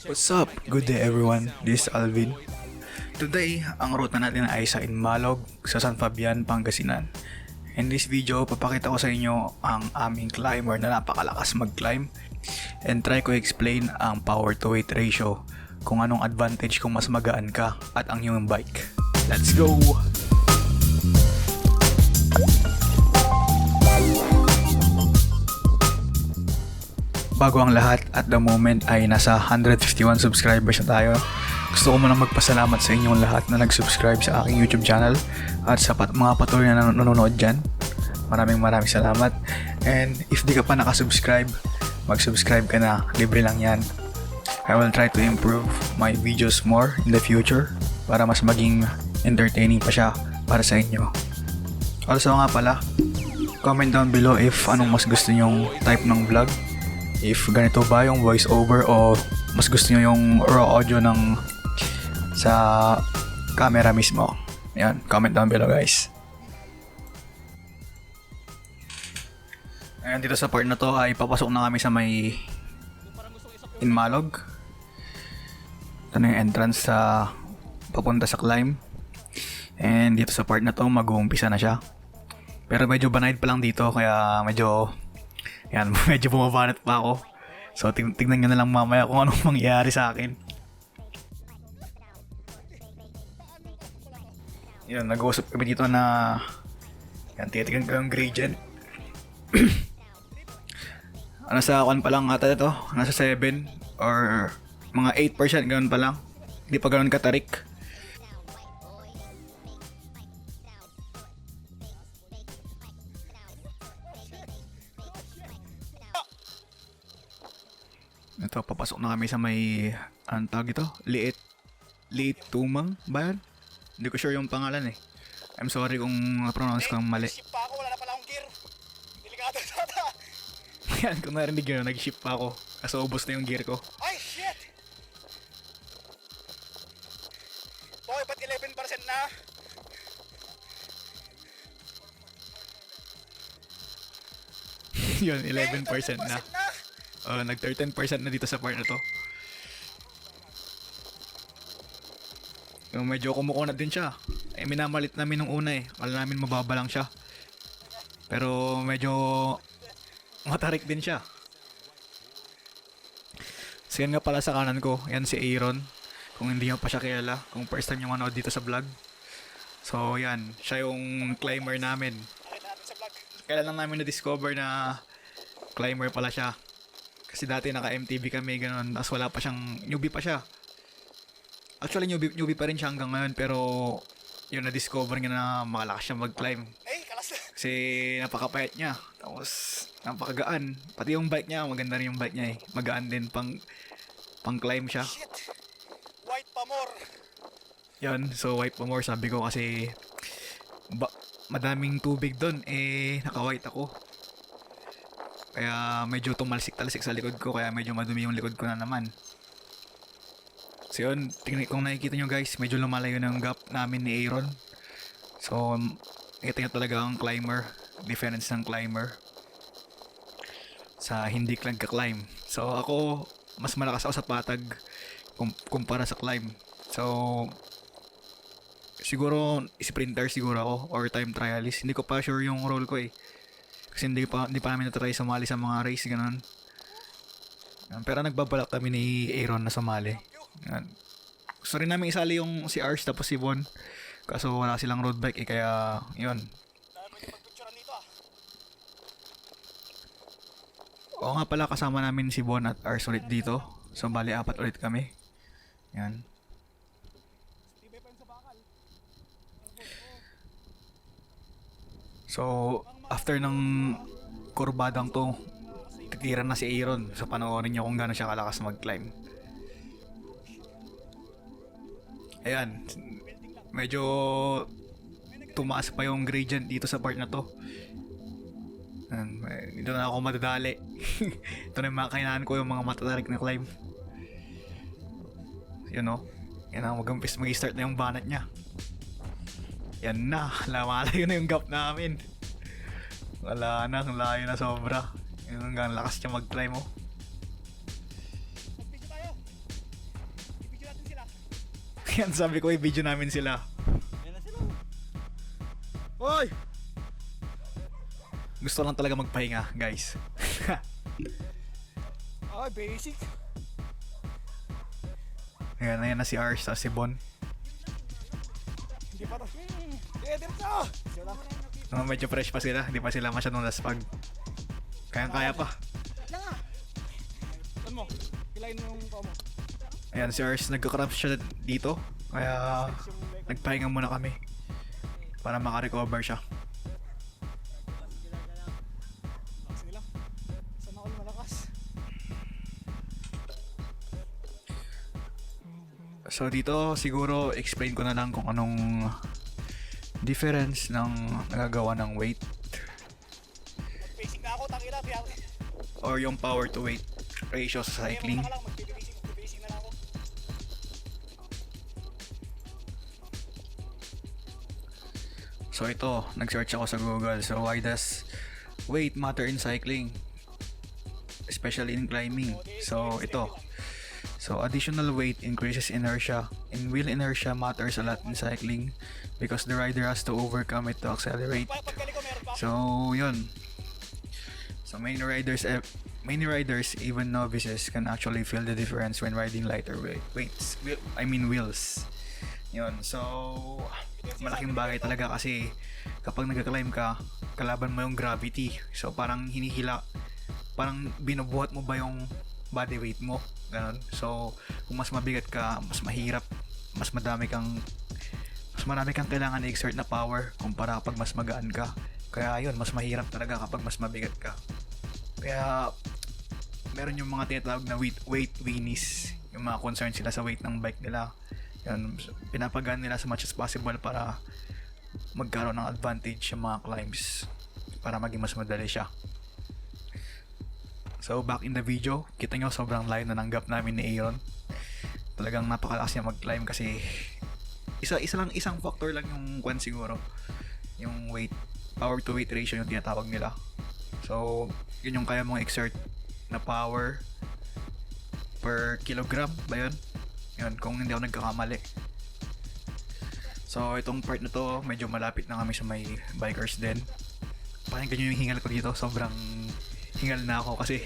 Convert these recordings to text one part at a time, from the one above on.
What's up? Good day everyone. This is Alvin. Today, ang ruta natin ay sa Inmalog, sa San Fabian, Pangasinan. In this video, papakita ko sa inyo ang aming climber na napakalakas mag-climb and try ko explain ang power to weight ratio, kung anong advantage kung mas magaan ka at ang iyong bike. Let's go! Bago ang lahat, at the moment ay nasa 151 subscribers na tayo. Gusto ko munang magpasalamat sa inyong lahat na nag-subscribe sa aking YouTube channel at sa mga patuloy na nanonood dyan. Maraming salamat. And if di ka pa nakasubscribe, mag-subscribe ka na. Libre lang yan. I will try to improve my videos more in the future para mas maging entertaining pa siya para sa inyo. Also nga pala, comment down below if anong mas gusto nyong type ng vlog. If ganito ba yung voice over o mas gusto nyo yung raw audio ng sa camera mismo. Ayan, comment down below guys. Ayan, dito sa part na to ay papasok na kami sa may Inmalog. Ito na yung entrance sa papunta sa climb. And dito sa part na to mag-uumpisa na siya. Pero medyo banayad pa lang dito kaya medyo bumabanat pa ako. So tignan nyo na lang mamaya kung anong mangyayari sa akin. Yan, nag-uusap kami dito na titigan ko yung gradient. Sa 1 pa lang ata ito, nasa 7 or mga 8% ganoon pa lang. Hindi pa ganoon katarik. Ito, papasok na kami sa may, anong tawag ito? Liit Tumang ba yan? Hindi ko sure yung pangalan eh. I'm sorry kung pronounce ko mali. Nag-ship pa ako, wala na pala akong gear. Delikado tata. Yan, kung narinig yun, nag-ship pa ako. Kaso ubos na yung gear ko. Ay, shit! Boy, ba't 11% na? Yun, 11% na. Nag 13% na dito sa part na to. Yung medyo kumukunat din siya. Minamalit namin nung una eh. Kala namin mababa lang siya. Pero medyo matarik din siya. So yan nga pala sa kanan ko. Yan si Aaron. Kung hindi nyo pa siya kilala. Kung first time nyo manood dito sa vlog. So yan. Siya yung climber namin. Nakita natin sa vlog. Kailan lang namin na-discover na climber pala siya. Kasi dati naka-MTV kami, gano'n. Tapos wala pa siyang, newbie pa siya. Actually, newbie pa rin siya hanggang ngayon. Pero, yun, na-discover niya na makalakas siya mag-climb. Ay, kalas na. Kasi, napakapayat niya. Tapos, napakagaan. Pati yung bike niya, maganda rin yung bike niya eh. Magaan din, pang-climb siya. Shit! White pa more. Yun, so wipe pa more. Sabi ko kasi, madaming tubig doon. Naka-white ako. Kaya medyo tumalsik-talsik sa likod ko. Kaya medyo madumi yung likod ko na naman. So yun, kung nakikita nyo guys, medyo lumalayo ng gap namin ni Aaron. So, ito nga talaga ang climber. Difference ng climber sa hindi nagka-climb. So ako, mas malakas ako sa patag kumpara sa climb. So, siguro sprinter siguro ako or time trialist. Hindi ko pa sure yung role ko eh. Kasi hindi pa namin na-try sumali sa mga race, gano'n. Pero nagbabalak kami ni Aaron na sumali. Yan. Gusto rin namin isali yung si Ars tapos si Von. Kaso wala silang road bike eh, kaya yun. Dahil pwede pagpicturean dito ah. Oo nga pala, kasama namin si Von at Ars ulit dito. So bali 4 ulit kami. Yan. Tibay pa yun sa bakal. So, after ng kurbadang to, titira na si Aaron. So, panoorin nyo kung gaano siya kalakas mag-climb. Ayan. Medyo tumaas pa yung gradient dito sa part na to. Ayan, dito na ako madadali. Ito na yung mga kainahan ko, yung mga matatarik na climb. Yun o. Yan na, mag-start na yung banat niya. Yan na, malayo na yung gap namin. Wala na, ang layo na sobra. Yung hanggang lakas niya mag-climb mo. Mag-video tayo. Yan, sabi ko i-video namin sila. Yan na sila. Hoy! Gusto lang talaga magpahinga, guys. Ay, basic. Ayan na si Ars, si Bon. Hindi pa to. Diretso! Sila. Medyo fresh pa sila, hindi pa sila masyadong laspag. Kayang-kaya pa. Saan mo? Kilain mo yung paa mo. Ayan, si Ars, nagka-cramp siya dito. Kaya nagpahinga muna kami para makarecover siya. Lakas nila. Saan ako malakas? So dito siguro explain ko na lang kung anong difference ng nagagawa ng weight Basic na ako, tangina. or yung power to weight ratio sa cycling. Mag-basic na lang ako. So ito, nag-search ako sa Google. So why does weight matter in cycling? Especially in climbing. So ito. So additional weight increases inertia. And wheel inertia matters a lot in cycling because the rider has to overcome it to accelerate. Paggaling ko meron pa. So yun. So many riders, even novices, can actually feel the difference when riding lighter wheels. Yun. So malaking bagay talaga kasi kapag nagka-climb ka, kalaban mo yung gravity. So parang parang binubuhat mo ba yung body weight mo, ganun. So kung mas mabigat ka, mas mahirap, mas marami kang kailangan i-exert na power kumpara kapag mas magaan ka. Kaya yun, mas mahirap talaga kapag mas mabigat ka. Kaya meron yung mga tinatawag na weight weenies, yung mga concern sila sa weight ng bike nila. Yan, pinapagaan nila as much as possible para magkaroon ng advantage yung mga climbs para maging mas madali siya. So back in the video, kita nyo sobrang layo na ng gap namin ni Aaron. Talagang napakalakas niya mag-climb kasi isang factor lang yung kwan siguro, yung power to weight ratio yung tinatawag nila. So yun yung kaya mong exert na power per kilogram ba yun? Yun, kung hindi ako nagkakamali. So itong part na to, medyo malapit na kami sa may bikers din. Parang ganyan yung hingal ko dito, sobrang hingal na ako kasi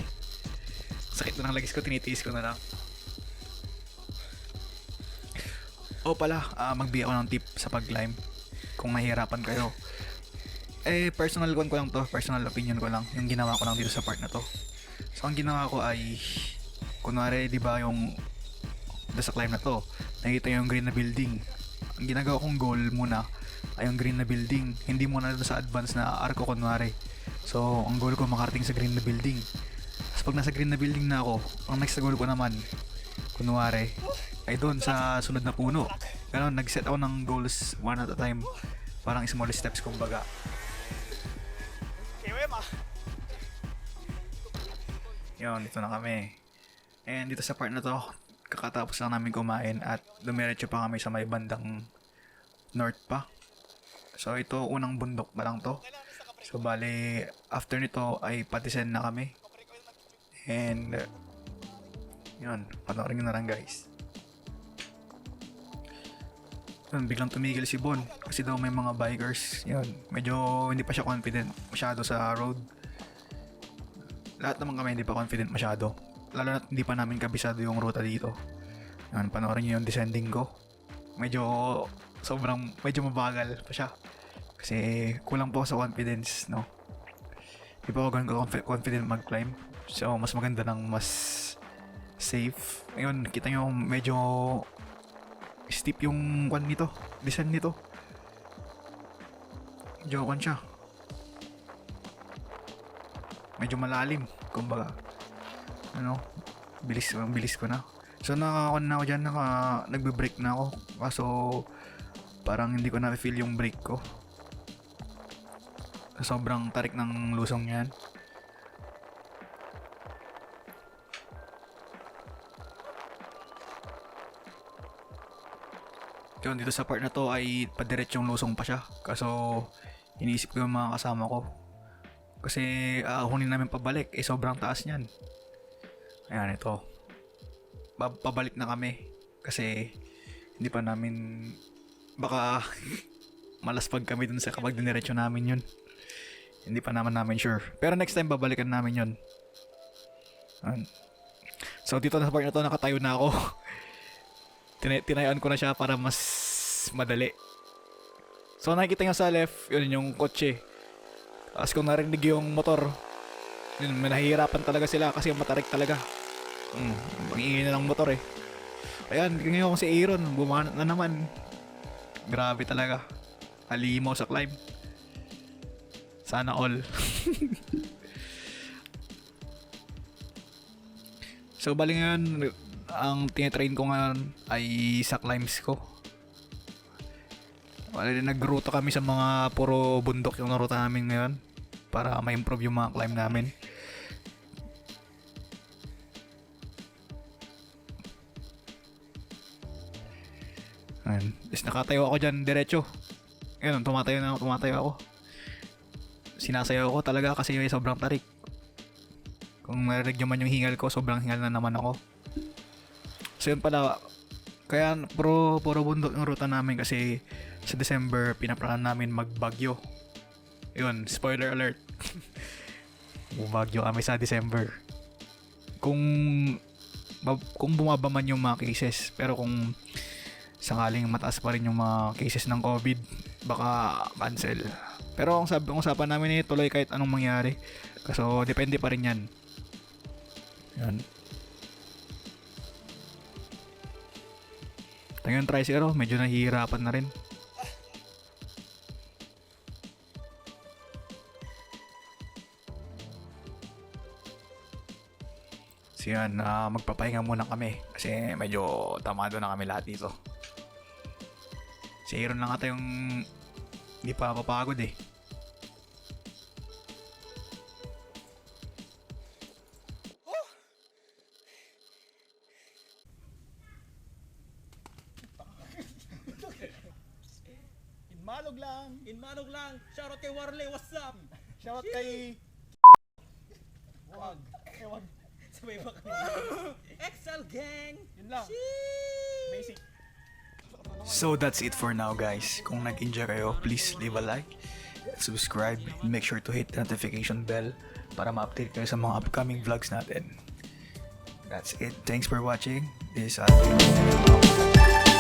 sakit na ng lagis ko, tinitiis ko na lang. O pala, magbigay ako ng tip sa pag-climb kung nahihirapan kayo. Personal ko lang to, personal opinion ko lang, yung ginawa ko lang dito sa part na to. So ang ginawa ko ay, kunwari, di ba yung sa climb na to, nakikita yung green na building. Ang ginagawa kong goal muna ay yung green na building, hindi muna sa advance na arco kunwari. So ang goal ko makarating sa green na building. Tapos pag nasa green na building na ako, ang next goal ko naman kunwari ay doon sa sunod na puno. Ganon, nag-set ako ng goals one at a time, parang small steps kumbaga. Yun, dito na kami. And dito sa part na to, kakatapos lang namin kumain at dumiretso pa kami sa may bandang north pa. So ito, unang bundok pa lang to. So bali, after nito ay patisen na kami. And yun, panoorin nyo na lang guys. Yun, biglang tumigil si Bon kasi daw may mga bikers. Yun, medyo hindi pa siya confident masyado sa road. Lahat naman kami hindi pa confident masyado, lalo na hindi pa namin kabisado yung ruta dito. Yan, panoorin nyo yung descending ko. Medyo mabagal pa siya kasi kulang po ako sa confidence, no? Di pa ako ganun confident mag-climb, so mas maganda ng mas safe. Ayun, kita nyo medyo steep yung descent nito. Medyo siya, medyo malalim kumbaga, bilis ko na. So nakakon na ako dyan, nagbe-brake na ako kaso parang hindi ko na-feel yung brake ko, sobrang tarik ng lusong yan. Yun, dito sa part na to ay padiretsong lusong pa siya, kaso iniisip ko yung mga kasama ko kasi aahunin namin pabalik, sobrang taas niyan. Ayan, ito pabalik na kami kasi Hindi pa namin, baka malaspag kami dun sa kapag diniretso namin yun. Hindi pa namin sure. Pero next time babalikan namin yun. So dito na sa part na to, nakatayo na ako. Tinayaan ko na siya para mas madali. So nakikita nyo sa left, yun yung kotse. Tapos kung narinig yung motor, yun, may nahihirapan talaga sila kasi matarik talaga. Ang ingay na ng motor eh. Ayan, ngayon si Aaron, bumana na naman. Grabe talaga. Halimaw sa climb. Sana all. So bali ngayon, ang tinitrain ko ngayon ay sa climbs ko. Bali nagruta kami sa mga puro bundok yung naruta namin ngayon para ma-improve yung mga climb namin. Ayan. Is nakatayo ako dyan diretso. Ngayon, tumatayo ako. Sinasayaw ako talaga kasi sobrang tarik. Kung marinig nyo man yung hingal ko, sobrang hingal na naman ako. So yun pala, kaya puro bundok yung ruta namin kasi sa December pinaplanan namin magbagyo. Yun, spoiler alert. Bumagyo kami sa December. Kung bumaba man yung mga cases, pero kung sakaling mataas pa rin yung mga cases ng COVID, baka cancel. Pero ang usapan namin ay tuloy kahit anong mangyari. So depende pa rin yan. Yan. Tingnan try zero, medyo nahihirapan na rin. So yan, magpapahinga muna kami kasi medyo tamado na kami lahat dito. Si Aaron lang ata yung hindi pa papagod eh. Inmanog lang. Shoutout kay Warley, what's up? Shoutout kay Wag. Sabay ba kami? Excel gang. Yun lang. Sheesh. Basic. So that's it for now guys. Kung nag-enjoy kayo, please leave a like, subscribe, and make sure to hit the notification bell para ma-update kayo sa mga upcoming vlogs natin. That's it. Thanks for watching. This is Adrian.